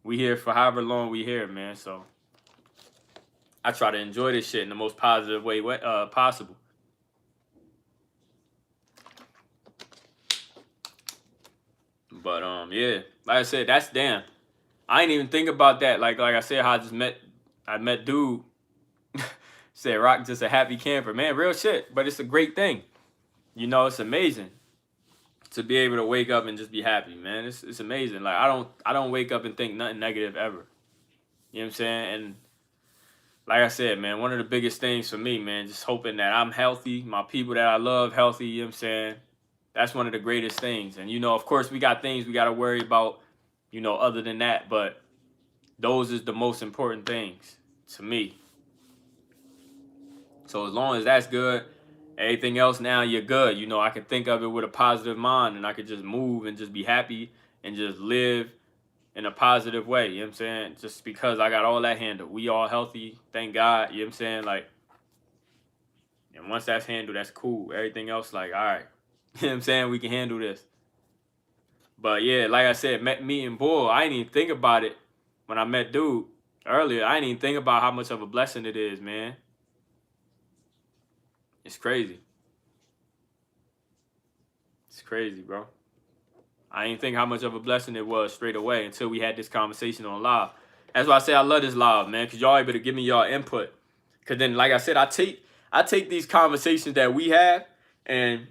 We here for however long we here, man. So I try to enjoy this shit in the most positive way possible. But yeah, like I said, that's damn. I ain't even think about that. Like I said, how I met dude. Said Rock just a happy camper, man. Real shit, but it's a great thing. You know, it's amazing to be able to wake up and just be happy, man. It's amazing. Like I don't wake up and think nothing negative ever. You know what I'm saying? And like I said, man, one of the biggest things for me, man, just hoping that I'm healthy, my people that I love healthy. You know what I'm saying? That's one of the greatest things. And you know, of course, we got things we got to worry about, you know, other than that, but those is the most important things to me. So as long as that's good, everything else now you're good. You know, I can think of it with a positive mind and I could just move and just be happy and just live in a positive way. You know what I'm saying? Just because I got all that handled. We all healthy, thank God. You know what I'm saying? Like, and once that's handled, that's cool. Everything else, like, all right. You know what I'm saying? We can handle this. But yeah, like I said, me and Bull, I didn't even think about it when I met dude earlier. I didn't even think about how much of a blessing it is, man. It's crazy. It's crazy, bro. I didn't think how much of a blessing it was straight away until we had this conversation on live. That's why I say I love this live, man, because y'all able to give me y'all input. Because then, like I said, I take these conversations that we have and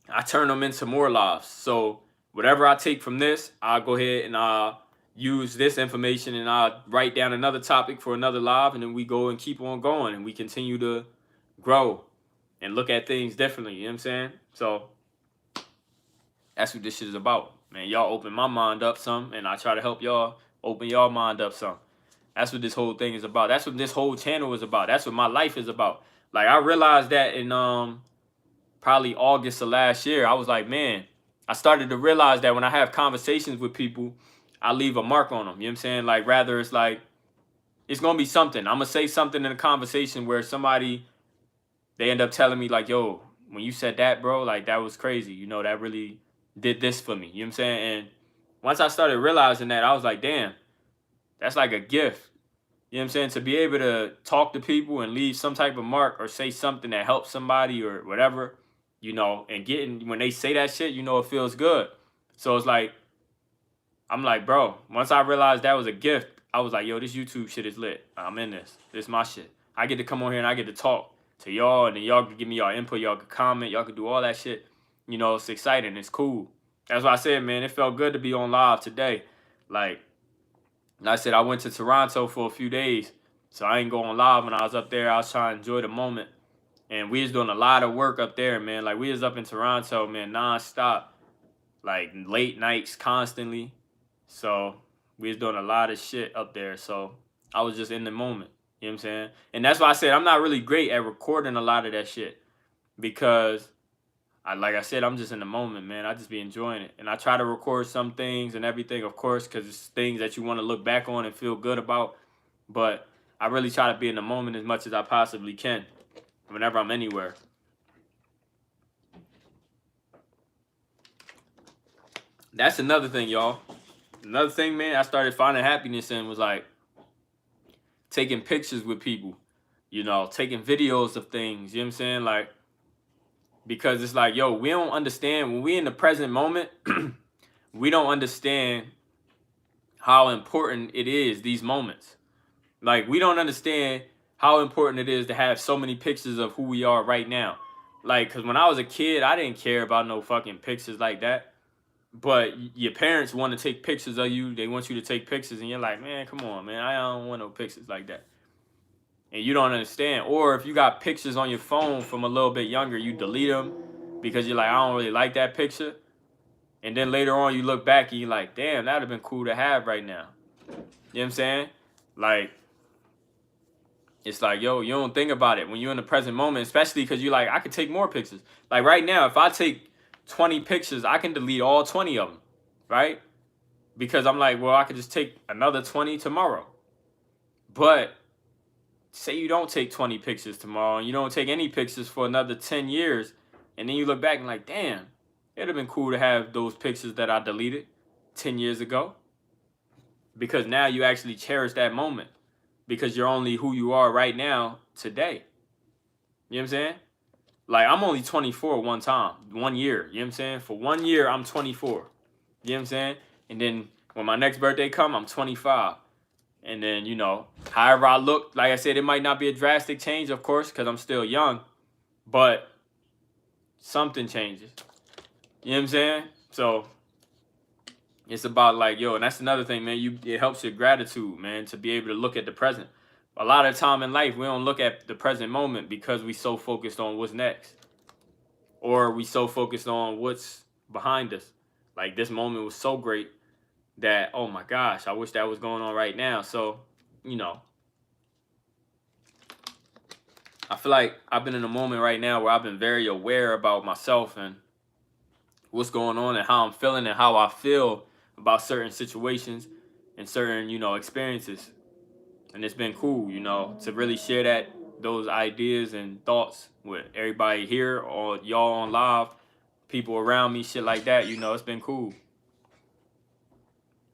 I turn them into more lives. So whatever I take from this, I'll go ahead and I'll use this information and I'll write down another topic for another live, and then we go and keep on going and we continue to grow and look at things differently. You know what I'm saying? So that's what this shit is about, man. Y'all open my mind up some, and I try to help y'all open y'all mind up some. That's what this whole thing is about. That's what this whole channel is about. That's what my life is about. Like, I realized that in probably August of last year. I was like, man, I started to realize that when I have conversations with people, I leave a mark on them. You know what I'm saying? Like, rather it's like, it's going to be something. I'm going to say something in a conversation where somebody, they end up telling me like, yo, when you said that, bro, like, that was crazy. You know, that really did this for me. You know what I'm saying? And once I started realizing that, I was like, damn, that's like a gift. You know what I'm saying? To be able to talk to people and leave some type of mark or say something that helps somebody or whatever, you know, and when they say that shit, you know, it feels good. So it's like, I'm like, bro, once I realized that was a gift, I was like, yo, this YouTube shit is lit. I'm in this. This is my shit. I get to come on here and I get to talk to y'all, and then y'all can give me y'all input, y'all can comment, y'all can do all that shit. You know, it's exciting, it's cool. That's why I said, man, it felt good to be on live today. Like I said, I went to Toronto for a few days, so I ain't going live. When I was up there, I was trying to enjoy the moment. And we was doing a lot of work up there, man. Like, we was up in Toronto, man, nonstop. Like, late nights constantly. So, we was doing a lot of shit up there. So, I was just in the moment. You know what I'm saying? And that's why I said I'm not really great at recording a lot of that shit. Because, like I said, I'm just in the moment, man. I just be enjoying it. And I try to record some things and everything, of course, because it's things that you want to look back on and feel good about. But I really try to be in the moment as much as I possibly can whenever I'm anywhere. That's another thing, y'all. Another thing, man, I started finding happiness in was like taking pictures with people, you know, taking videos of things, you know what I'm saying? Like, because it's like, yo, we don't understand when we in the present moment, we don't understand how important it is, these moments. Like, we don't understand how important it is to have so many pictures of who we are right now. Like, because when I was a kid, I didn't care about no fucking pictures like that. But your parents want to take pictures of you. They want you to take pictures. And you're like, man, come on, man. I don't want no pictures like that. And you don't understand. Or if you got pictures on your phone from a little bit younger, you delete them because you're like, I don't really like that picture. And then later on, you look back and you're like, damn, that would have been cool to have right now. You know what I'm saying? Like, it's like, yo, you don't think about it when you're in the present moment, especially because you're like, I could take more pictures. Like right now, if I take 20 pictures, I can delete all 20 of them, right? Because I'm like, well, I could just take another 20 tomorrow. But say you don't take 20 pictures tomorrow and you don't take any pictures for another 10 years, and then you look back and like, damn, it'd have been cool to have those pictures that I deleted 10 years ago. Because now you actually cherish that moment. Because you're only who you are right now, today. You know what I'm saying? Like, I'm only 24 1 year. You know what I'm saying? For 1 year, I'm 24. You know what I'm saying? And then when my next birthday come, I'm 25. And then, you know, however I look, like I said, it might not be a drastic change, of course, because I'm still young. But something changes. You know what I'm saying? So it's about like, yo, and that's another thing, man. It helps your gratitude, man, to be able to look at the present. A lot of time in life, we don't look at the present moment because we so focused on what's next. Or we so focused on what's behind us. Like, this moment was so great that, oh my gosh, I wish that was going on right now. So, you know, I feel like I've been in a moment right now where I've been very aware about myself and what's going on and how I'm feeling and how I feel about certain situations and certain, you know, experiences. And it's been cool, you know, to really share those ideas and thoughts with everybody here or y'all on live, people around me, shit like that. You know, it's been cool.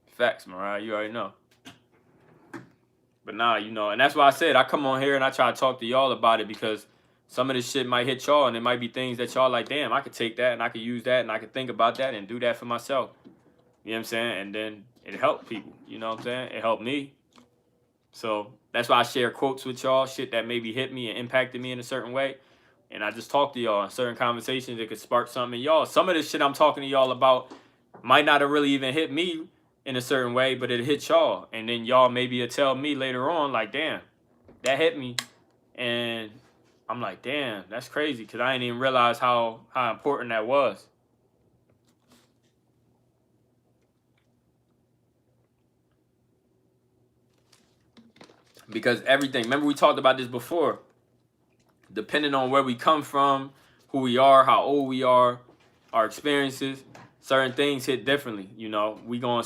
Facts, Mariah, you already know. But nah, you know, and that's why I said I come on here and I try to talk to y'all about it, because some of this shit might hit y'all and it might be things that y'all like, damn, I could take that and I could use that and I could think about that and do that for myself. You know what I'm saying? And then it helped people, you know what I'm saying? It helped me. So that's why I share quotes with y'all, shit that maybe hit me and impacted me in a certain way. And I just talk to y'all in certain conversations that could spark something in y'all. Some of this shit I'm talking to y'all about might not have really even hit me in a certain way, but it hit y'all. And then y'all maybe will tell me later on, like, damn, that hit me. And I'm like, damn, that's crazy, because I didn't even realize how important that was. Because everything, remember we talked about this before, depending on where we come from, who we are, how old we are, our experiences, certain things hit differently. You know, we gonna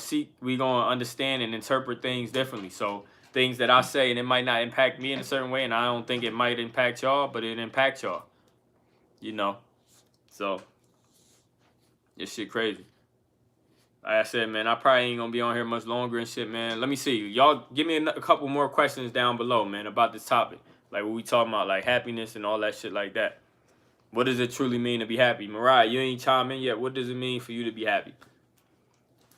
understand and interpret things differently. So things that I say, and it might not impact me in a certain way, and I don't think it might impact y'all, but it impacts y'all. You know, so this shit crazy. Like I said, man, I probably ain't gonna be on here much longer and shit, man. Let me see. Y'all give me a couple more questions down below, man, about this topic. Like, what we talking about, like happiness and all that shit like that. What does it truly mean to be happy? Mariah, you ain't chime in yet. What does it mean for you to be happy?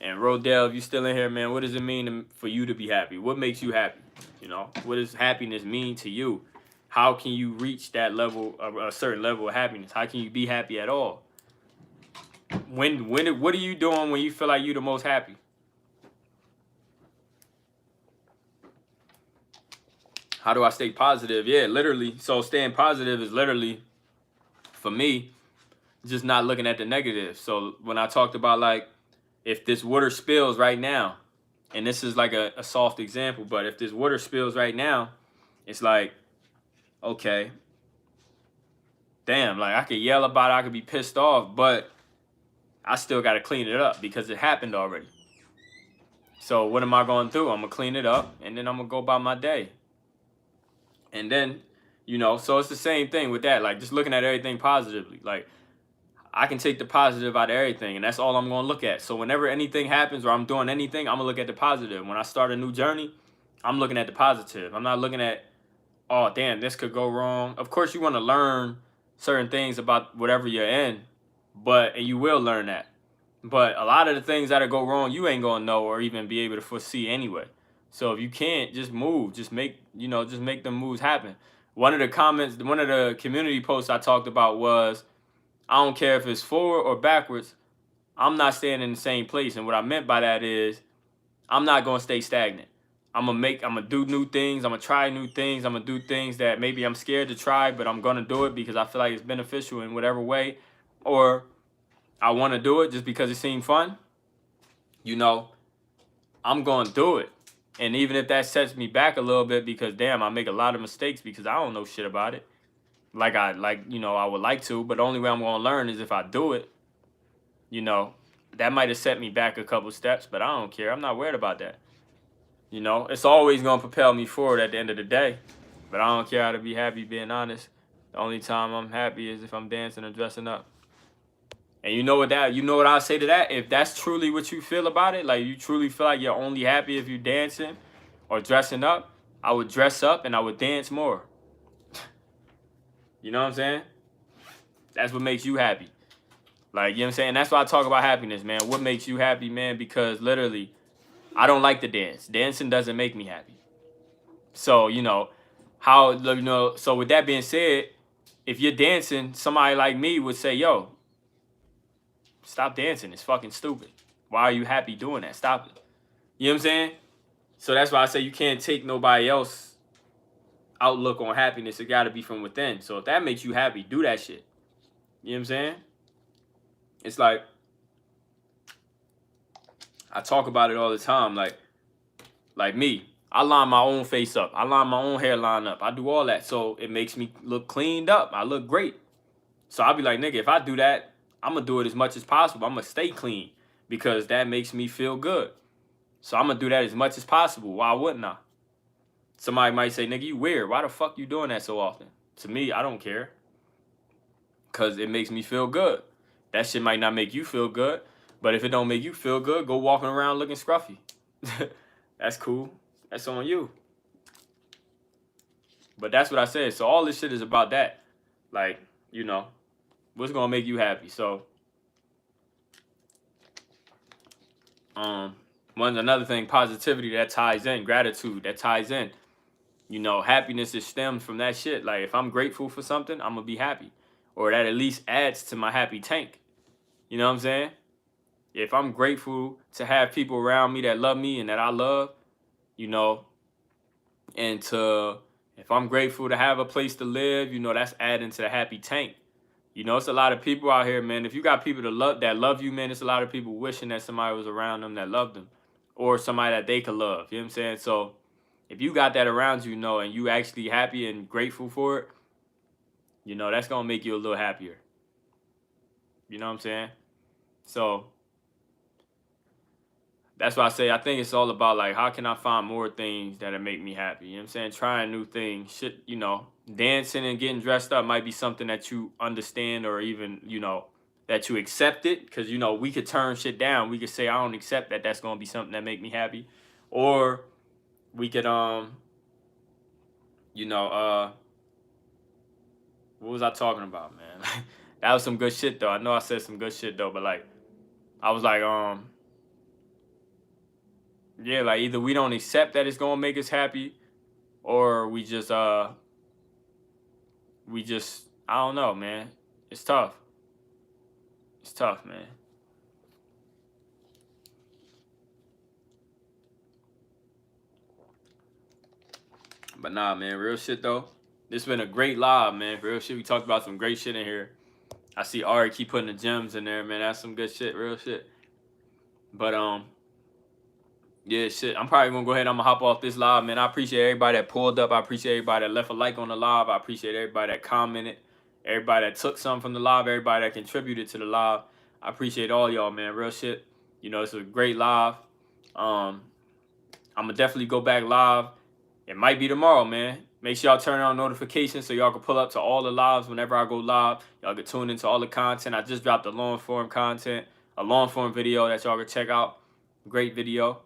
And Rodell, if you still in here, man, what does it mean for you to be happy? What makes you happy? You know, what does happiness mean to you? how can you reach that level, a certain level of happiness? How can you be happy at all? What are you doing when you feel like you're the most happy? How do I stay positive? Yeah, literally. So staying positive is literally, for me, just not looking at the negative. So when I talked about like, if this water spills right now, and this is like a soft example, but if this water spills right now, it's like, okay, damn, like I could yell about it, I could be pissed off, but I still got to clean it up because it happened already. So what am I going to do? I'm going to clean it up, and then I'm going to go about my day. And then, so it's the same thing with that. Like, just looking at everything positively. Like, I can take the positive out of everything, and that's all I'm going to look at. So whenever anything happens or I'm doing anything, I'm going to look at the positive. When I start a new journey, I'm looking at the positive. I'm not looking at, oh, damn, this could go wrong. Of course, you want to learn certain things about whatever you're in, and you will learn that. But a lot of the things that'll go wrong, you ain't going to know or even be able to foresee anyway. So if you can't, just move. Just make the moves happen. One of the community posts I talked about was, I don't care if it's forward or backwards, I'm not staying in the same place. And what I meant by that is, I'm not going to stay stagnant. I'm going to do new things. I'm going to try new things. I'm going to do things that maybe I'm scared to try, but I'm going to do it because I feel like it's beneficial in whatever way. Or I want to do it just because it seemed fun. I'm going to do it. And even if that sets me back a little bit because, damn, I make a lot of mistakes because I don't know shit about it. I would like to, but the only way I'm going to learn is if I do it. That might have set me back a couple steps, but I don't care. I'm not worried about that. It's always going to propel me forward at the end of the day. But I don't care how to be happy, being honest. The only time I'm happy is if I'm dancing or dressing up. And you know what I say to that? If that's truly what you feel about it, like you truly feel like you're only happy if you're dancing or dressing up, I would dress up and I would dance more. You know what I'm saying? That's what makes you happy. Like, you know what I'm saying? That's why I talk about happiness, man. What makes you happy, man? Because literally, I don't like to dance. Dancing doesn't make me happy. So, so with that being said, if you're dancing, somebody like me would say, yo, stop dancing. It's fucking stupid. Why are you happy doing that? Stop it. You know what I'm saying? So that's why I say you can't take nobody else's outlook on happiness. It got to be from within. So if that makes you happy, do that shit. You know what I'm saying? It's like, I talk about it all the time. Like me, I line my own face up. I line my own hairline up. I do all that. So it makes me look cleaned up. I look great. So I'll be like, nigga, if I do that, I'm going to do it as much as possible. I'm going to stay clean because that makes me feel good. So I'm going to do that as much as possible. Why wouldn't I? Somebody might say, nigga, you weird. Why the fuck you doing that so often? To me, I don't care. Because it makes me feel good. That shit might not make you feel good. But if it don't make you feel good, go walking around looking scruffy. That's cool. That's on you. But that's what I said. So all this shit is about that. Like, what's going to make you happy? So, another thing, positivity, that ties in. Gratitude, that ties in. Happiness is stemmed from that shit. Like, if I'm grateful for something, I'm going to be happy. Or that at least adds to my happy tank. You know what I'm saying? If I'm grateful to have people around me that love me and that I love, and if I'm grateful to have a place to live, that's adding to the happy tank. It's a lot of people out here, man. If you got people that love you, man, it's a lot of people wishing that somebody was around them that loved them. Or somebody that they could love. You know what I'm saying? So if you got that around you, and you actually happy and grateful for it, that's going to make you a little happier. You know what I'm saying? So that's why I say I think it's all about, like, how can I find more things that'll make me happy? You know what I'm saying? Trying new things. Shit, dancing and getting dressed up might be something that you understand or even, that you accept it. Because, we could turn shit down. We could say, I don't accept that that's going to be something that make me happy. Or we could, what was I talking about, man? That was some good shit, though. I know I said some good shit, though. But, like, I was like, yeah, like either we don't accept that it's gonna make us happy, or we just we just, I don't know, man. It's tough. It's tough, man. But nah, man, real shit though. This been a great live, man. Real shit. We talked about some great shit in here. I see Ari keep putting the gems in there, man. That's some good shit, real shit. But yeah, shit. I'm probably gonna go ahead. I'm gonna hop off this live, man. I appreciate everybody that pulled up. I appreciate everybody that left a like on the live. I appreciate everybody that commented. Everybody that took something from the live. Everybody that contributed to the live. I appreciate all y'all, man. Real shit. You know, it's a great live. I'm gonna definitely go back live. It might be tomorrow, man. Make sure y'all turn on notifications so y'all can pull up to all the lives whenever I go live. Y'all can tune into all the content. I just dropped a long form content, a long form video that y'all can check out. Great video.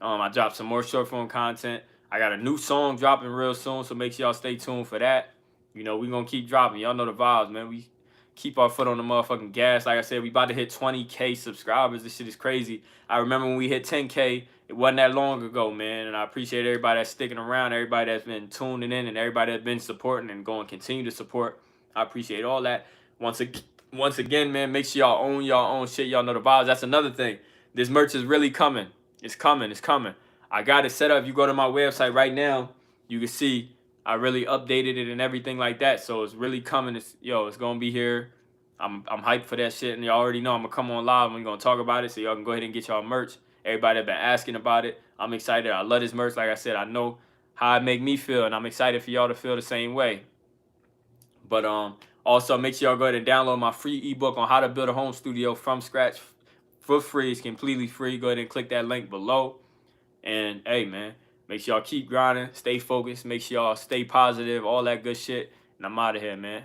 I dropped some more short form content. I got a new song dropping real soon, so make sure y'all stay tuned for that. You know, we gonna keep dropping. Y'all know the vibes, man. We keep our foot on the motherfucking gas. Like I said, we about to hit 20K subscribers. This shit is crazy. I remember when we hit 10K, it wasn't that long ago, man. And I appreciate everybody that's sticking around, everybody that's been tuning in, and everybody that's been supporting and going to continue to support. I appreciate all that. Once again, man, make sure y'all own y'all own shit. Y'all know the vibes. That's another thing. This merch is really coming. It's coming. It's coming. I got it set up. If you go to my website right now, you can see I really updated it and everything like that. So it's really coming. It's gonna be here. I'm hyped for that shit, and y'all already know I'm gonna come on live and we're gonna talk about it. So y'all can go ahead and get y'all merch. Everybody that been asking about it, I'm excited. I love this merch. Like I said, I know how it make me feel, and I'm excited for y'all to feel the same way. But also make sure y'all go ahead and download my free ebook on how to build a home studio from scratch for free. It's completely free. Go ahead and click that link below. And hey, man, make sure y'all keep grinding, stay focused, make sure y'all stay positive, all that good shit. And I'm out of here, man.